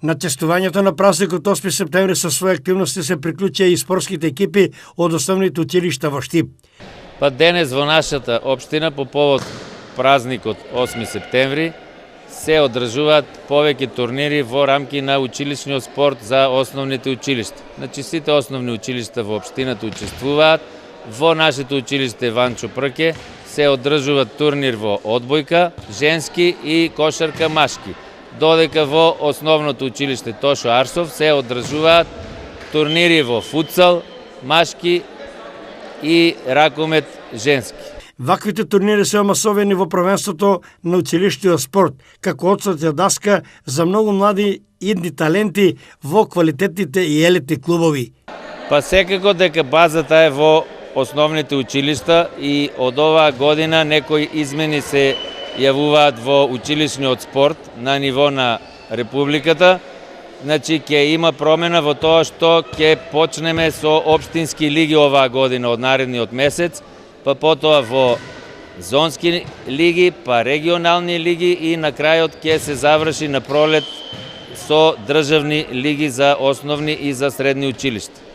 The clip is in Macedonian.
Начестувањето на празникот 8 септември со своји активности се приклучија и спортските екипи од основните училишта во Штип. Па денес во нашата општина по повод празникот 8 септември се одржуваат повеќе турнири во рамки на училишниот спорт за основните училишта. Значи сите основни училишта во општината учествуваат. Во нашето училиште Ванчо Прке се одржува турнир во одбојка, женски и кошарка машки. Додека во основното училиште Тошо Арсов се одржуваат турнири во футсал, машки и ракомет женски. Ваквите турнири се омасовени во првенството на училиштиот спорт, како одсотја даска за многу млади идни таленти во квалитетните и елитни клубови. Па секако дека базата е во основните училишта и од оваа година некои измени се јавуваат во училишниот спорт на ниво на Републиката. Значи, ќе има промена во тоа што ќе почнеме со општински лиги оваа година од наредниот месец, па потоа во зонски лиги, па регионални лиги и на крајот ќе се заврши на пролет со државни лиги за основни и за средни училишта.